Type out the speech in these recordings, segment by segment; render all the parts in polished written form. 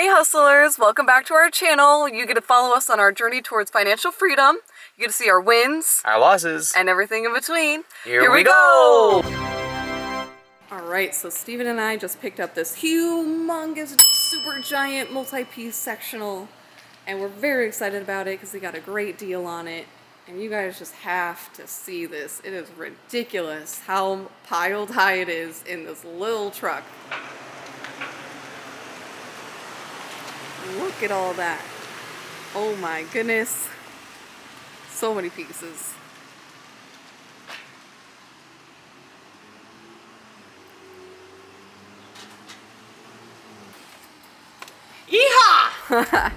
Hey hustlers, welcome back to our channel. You get to follow us on our journey towards financial freedom. You get to see our wins, our losses, and everything in between. Here we go! Alright, so Steven and I just picked up this humongous, super giant, multi-piece sectional, and we're very excited about it because we got a great deal on it. And you guys just have to see this. It is ridiculous how piled high it is in this little truck. Look at all that. Oh my goodness. So many pieces. Yeehaw!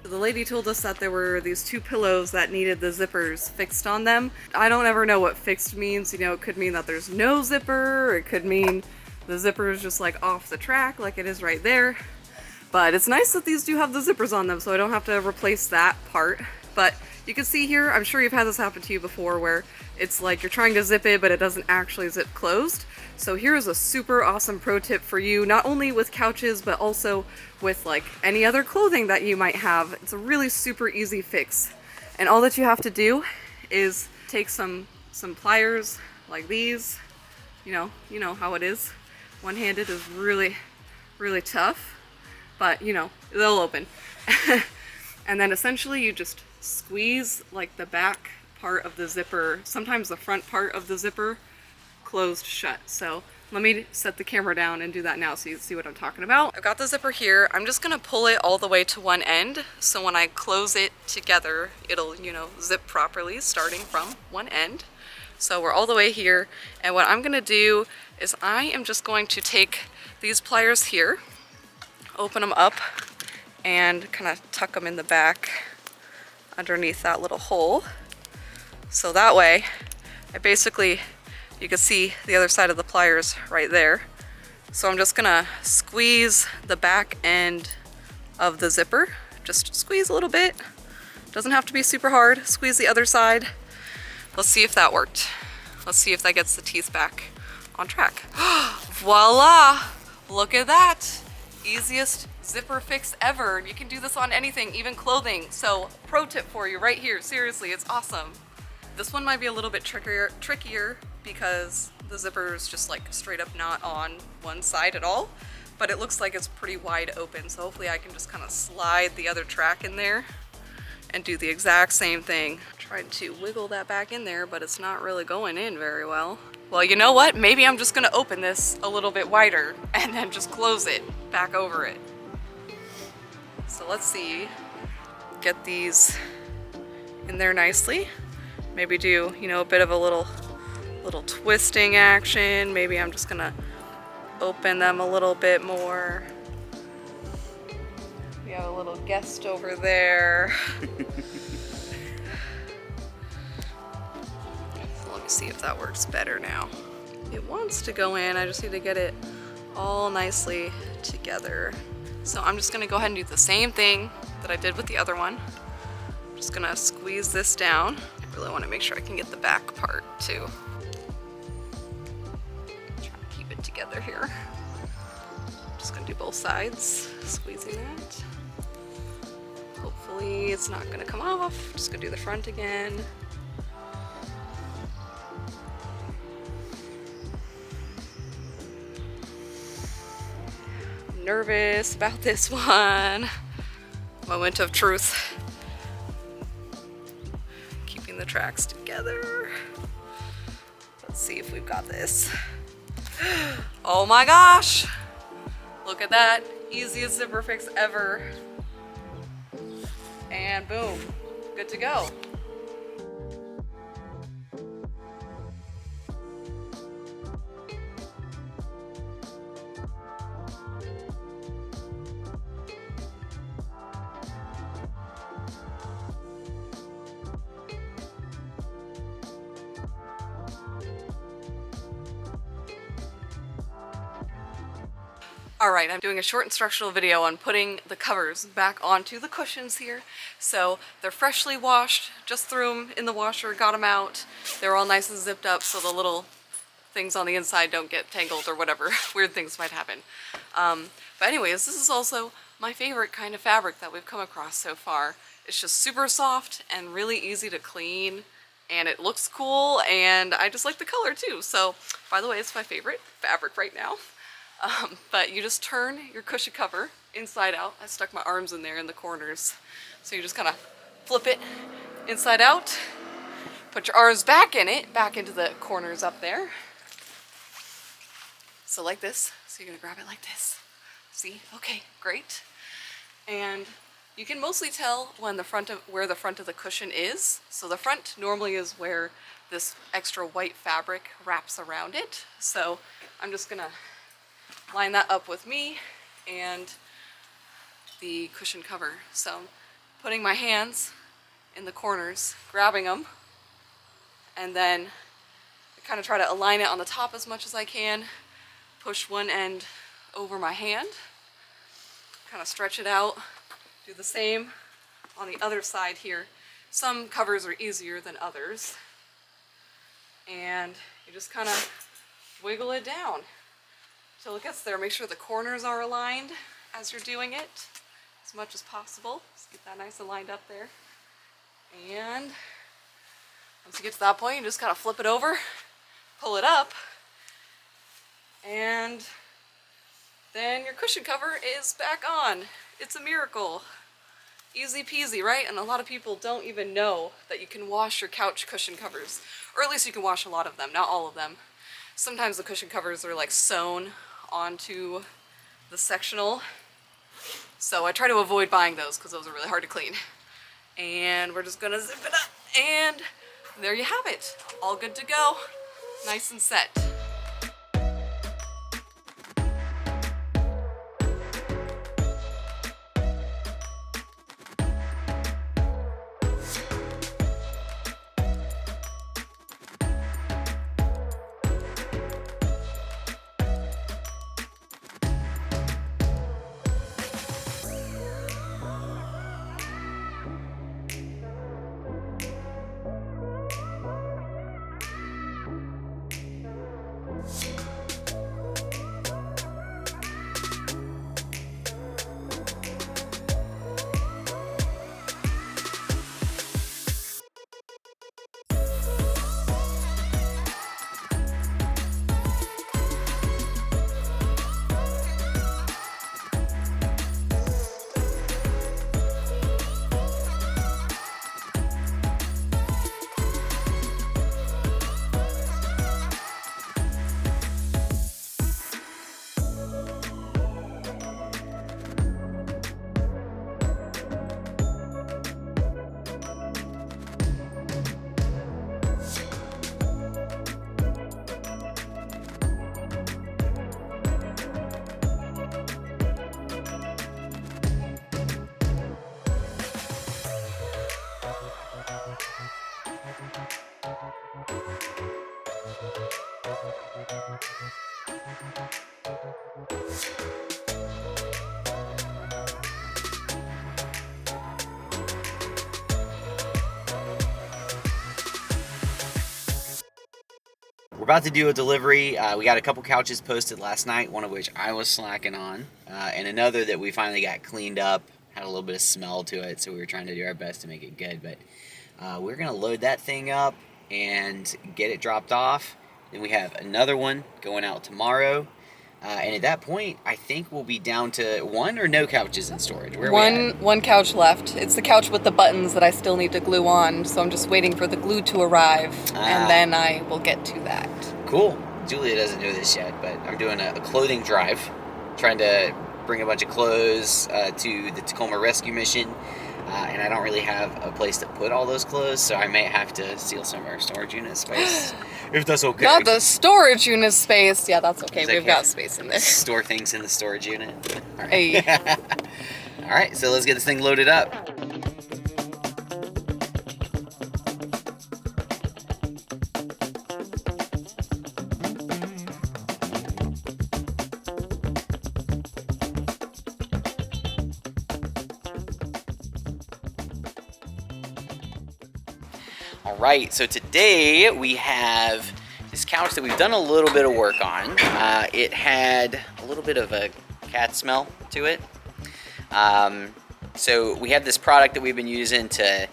The lady told us that there were these two pillows that needed the zippers fixed on them. I don't ever know what fixed means. You know, it could mean that there's no zipper, or it could mean the zipper is just like off the track like it is right there. But it's nice that these do have the zippers on them so I don't have to replace that part. But you can see here, I'm sure you've had this happen to you before where it's like you're trying to zip it but it doesn't actually zip closed. So here's a super awesome pro tip for you, not only with couches but also with like any other clothing that you might have. It's a really super easy fix. And all that you have to do is take some pliers like these. You know how it is. One-handed is really tough, but you know, they'll open. And then essentially you just squeeze like the back part of the zipper, sometimes the front part of the zipper, closed shut. So let me set the camera down and do that now so you see what I'm talking about. I've got the zipper here. I'm just gonna pull it all the way to one end, so when I close it together, it'll, you know, zip properly starting from one end. So we're all the way here, and what I'm gonna do is I am just going to take these pliers here, open them up, and kind of tuck them in the back underneath that little hole. So that way, you can see the other side of the pliers right there. So I'm just gonna squeeze the back end of the zipper. Just squeeze a little bit. Doesn't have to be super hard. Squeeze the other side. Let's see if that worked. Let's see if that gets the teeth back on track. Voila! Look at that. Easiest zipper fix ever. You can do this on anything, even clothing. So pro tip for you right here. Seriously, it's awesome. This one might be a little bit trickier because the zipper is just like straight up not on one side at all, but it looks like it's pretty wide open. So hopefully I can just kind of slide the other track in there and do the exact same thing. Tried to wiggle that back in there, but it's not really going in very well. Well, you know what? Maybe I'm just gonna open this a little bit wider and then just close it back over it. So let's see, get these in there nicely. Maybe do, you know, a bit of a little twisting action. Maybe I'm just gonna open them a little bit more. We have a little guest over there. So let me see if that works better now. It wants to go in, I just need to get it all nicely together. So I'm just gonna go ahead and do the same thing that I did with the other one. I'm just gonna squeeze this down. I really wanna make sure I can get the back part too. Try to keep it together here. Just gonna do both sides, squeezing that. Hopefully it's not gonna come off. Just gonna do the front again. I'm nervous about this one. Moment of truth. Keeping the tracks together. Let's see if we've got this. Oh my gosh! Look at that. Easiest zipper fix ever. And boom, good to go. Alright, I'm doing a short instructional video on putting the covers back onto the cushions here. So they're freshly washed, just threw them in the washer, got them out. They're all nice and zipped up so the little things on the inside don't get tangled or whatever weird things might happen. But anyways, this is also my favorite kind of fabric that we've come across so far. It's just super soft and really easy to clean, and it looks cool, and I just like the color too. So, by the way, it's my favorite fabric right now. But you just turn your cushion cover inside out. I stuck my arms in there in the corners. So you just kind of flip it inside out, put your arms back in it, back into the corners up there. So like this. So you're gonna grab it like this. See? Okay, great. And you can mostly tell when where the front of the cushion is. So the front normally is where this extra white fabric wraps around it. So I'm just gonna line that up with me and the cushion cover. So I'm putting my hands in the corners, grabbing them, and then I kind of try to align it on the top as much as I can, push one end over my hand, kind of stretch it out, do the same on the other side here. Some covers are easier than others, and you just kind of wiggle it down till it gets there. Make sure the corners are aligned as you're doing it as much as possible. Just get that nice and lined up there. And once you get to that point, you just kind of flip it over, pull it up, and then your cushion cover is back on. It's a miracle. Easy peasy, right? And a lot of people don't even know that you can wash your couch cushion covers. Or at least you can wash a lot of them, not all of them. Sometimes the cushion covers are like sewn onto the sectional. So I try to avoid buying those because those are really hard to clean. And we're just gonna zip it up, and there you have it. All good to go, nice and set. We're about to do a delivery. We got a couple couches posted last night, one of which I was slacking on, and another that we finally got cleaned up, had a little bit of smell to it, so we were trying to do our best to make it good. But we're going to load that thing up and get it dropped off. Then we have another one going out tomorrow. And at that point, I think we'll be down to one or no couches in storage. Where are we at? One couch left. It's the couch with the buttons that I still need to glue on, so I'm just waiting for the glue to arrive, and then I will get to that. Cool. Julia doesn't know this yet, but I'm doing a clothing drive, trying to bring a bunch of clothes to the Tacoma Rescue Mission, and I don't really have a place to put all those clothes, so I may have to steal some of our storage unit space. If that's okay. Not the storage unit space. Yeah, that's okay. We've got space in there. Store things in the storage unit. All right. Hey. All right, so let's get this thing loaded up. All right, so today we have this couch that we've done a little bit of work on. It had a little bit of a cat smell to it. So we have this product that we've been using to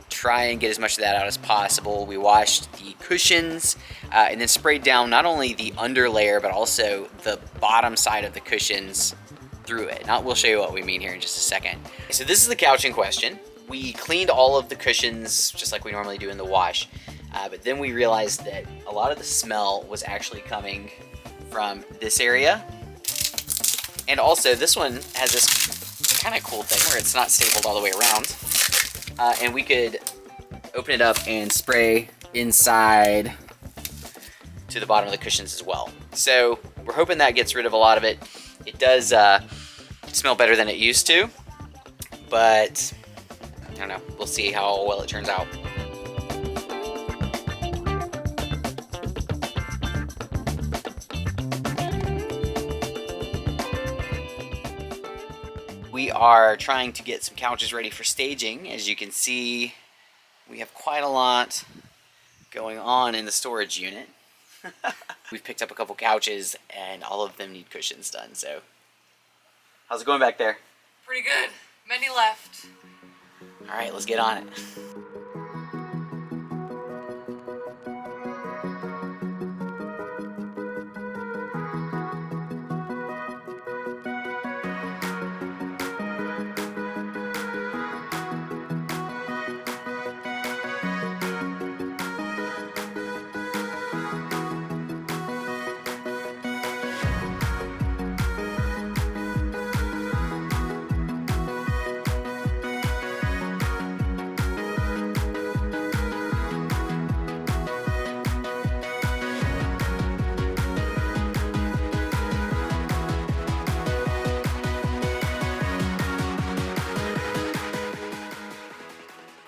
try and get as much of that out as possible. We washed the cushions and then sprayed down not only the under layer, but also the bottom side of the cushions through it. Now, we'll show you what we mean here in just a second. So this is the couch in question. We cleaned all of the cushions just like we normally do in the wash, but then we realized that a lot of the smell was actually coming from this area. And also this one has this kind of cool thing where it's not stapled all the way around. And we could open it up and spray inside to the bottom of the cushions as well. So we're hoping that gets rid of a lot of it. It does smell better than it used to, but I don't know, we'll see how well it turns out. We are trying to get some couches ready for staging. As you can see, we have quite a lot going on in the storage unit. We've picked up a couple couches and all of them need cushions done, so. How's it going back there? Pretty good. Many left. All right, let's get on it.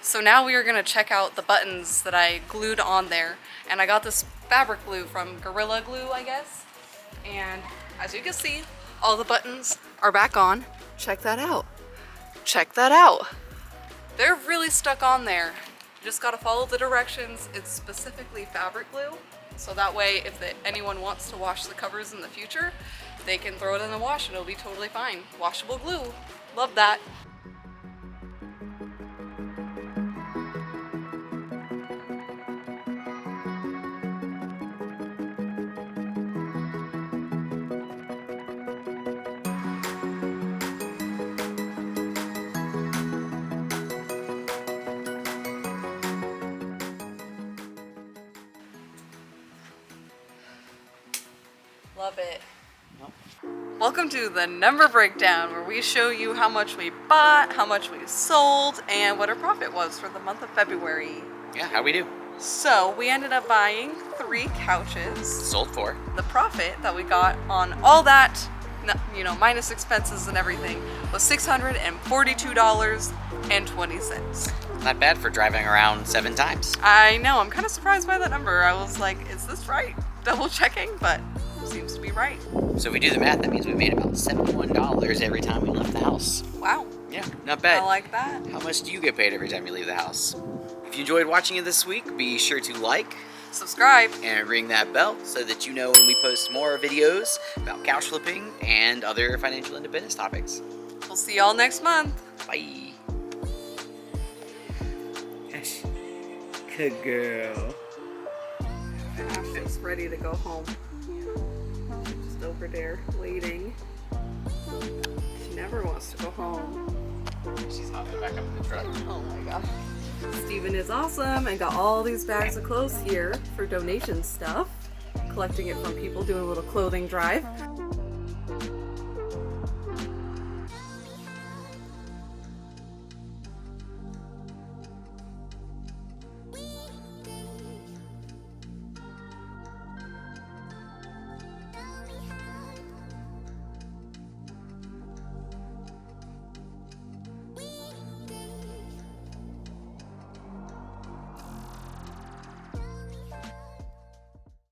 So now we are going to check out the buttons that I glued on there. And I got this fabric glue from Gorilla Glue, I guess. And as you can see, all the buttons are back on. Check that out. Check that out. They're really stuck on there. You just got to follow the directions. It's specifically fabric glue. So that way, if anyone wants to wash the covers in the future, they can throw it in the wash and it'll be totally fine. Washable glue. Love that. Love it. Nope. Welcome to the number breakdown, where we show you how much we bought, how much we sold, and what our profit was for the month of February. Yeah, how'd we do? So we ended up buying 3 couches. Sold 4. The profit that we got on all that, you know, minus expenses and everything, was $642.20. Not bad for driving around 7 times. I know, I'm kind of surprised by that number. I was like, is this right? Double checking, but seems to be right. So if we do the math, that means we made about $71 every time we left the house. Wow. Yeah, not bad. I like that. How much do you get paid every time you leave the house? If you enjoyed watching it this week, be sure to like, subscribe, and ring that bell so that you know when we post more videos about couch flipping and other financial independence topics. We'll see y'all next month. Bye. Yes. Good girl. Ashley's ready to go home. Just over there waiting. She never wants to go home. She's hopping back up in the truck. Oh my gosh. Steven is awesome and got all these bags of clothes here for donation stuff. Collecting it from people, doing a little clothing drive.